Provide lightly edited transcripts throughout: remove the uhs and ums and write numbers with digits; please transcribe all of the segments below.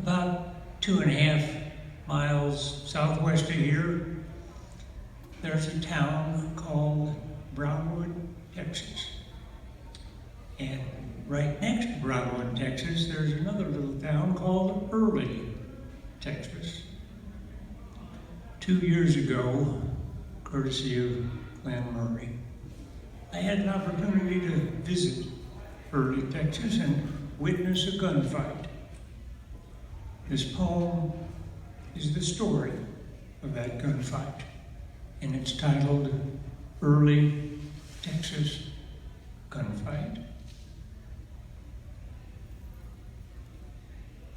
About 2.5 miles southwest of here, there's a town called Brownwood, Texas. And right next to Brownwood, Texas, there's another little town called Early, Texas. 2 years ago, courtesy of Glenn Murray, I had an opportunity to visit Early, Texas and witness a gunfight. This poem is the story of that gunfight, and it's titled Early, Texas Gunfight.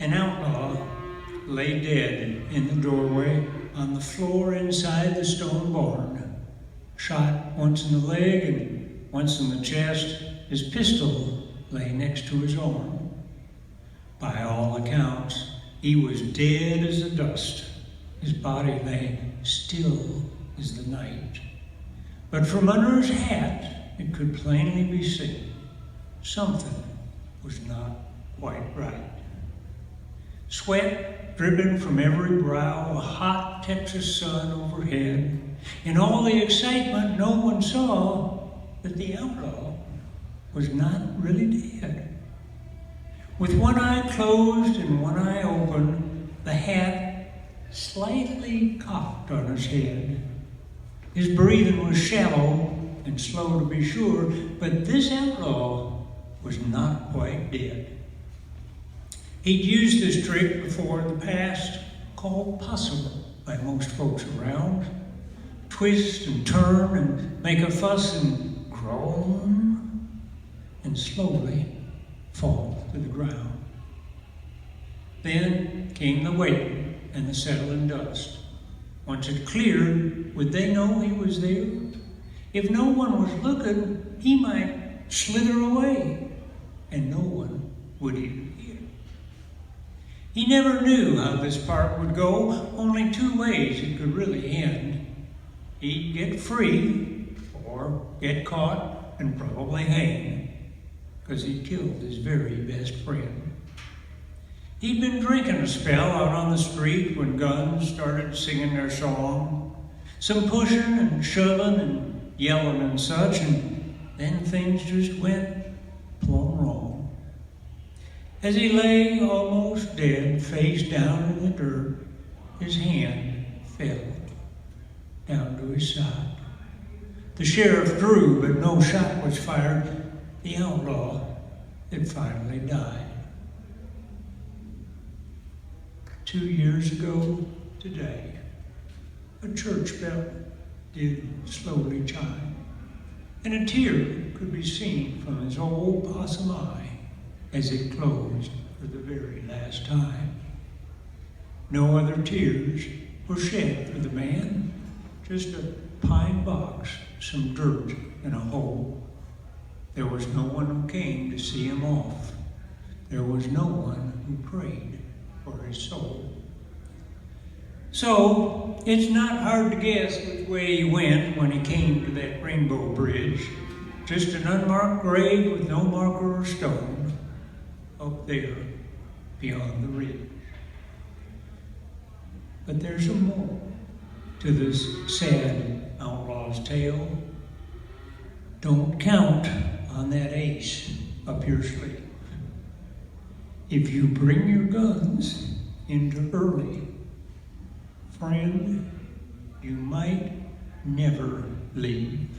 An outlaw lay dead in the doorway on the floor inside the stone barn, shot once in the leg and once in the chest. His pistol lay next to his arm. By all accounts, he was dead as the dust. His body lay still as the night. But from under his hat, it could plainly be seen something was not quite right. Sweat dripping from every brow, a hot Texas sun overhead. In all the excitement, no one saw that the outlaw was not really dead. With one eye closed and one eye open, the hat slightly cocked on his head. His breathing was shallow and slow to be sure, but this outlaw was not quite dead. He'd used this trick before in the past, called possible by most folks around. Twist and turn and make a fuss and groan and slowly fall to the ground. Then came the waiting and the settling dust. Once it cleared, would they know he was there? If no one was looking, he might slither away, and no one would even hear. He never knew how this part would go, only 2 ways it could really end. He'd get free, or get caught and probably hang, because he killed his very best friend. He'd been drinking a spell out on the street when guns started singing their song. Some pushing and shoving and yelling and such, and then things just went plumb wrong. As he lay almost dead, face down in the dirt, his hand fell down to his side. The sheriff drew, but no shot was fired. The outlaw had finally died. 2 years ago today, a church bell did slowly chime, and a tear could be seen from his old possum eye as it closed for the very last time. No other tears were shed for the man, just a pine box, some dirt, and a hole. There was no one who came to see him off. There was no one who prayed for his soul. So, it's not hard to guess which way he went when he came to that rainbow bridge. Just an unmarked grave with no marker or stone up there beyond the ridge. But there's a moral to this sad outlaw's tale. Don't count on that ace up your sleeve. If you bring your guns into Early, friend, you might never leave.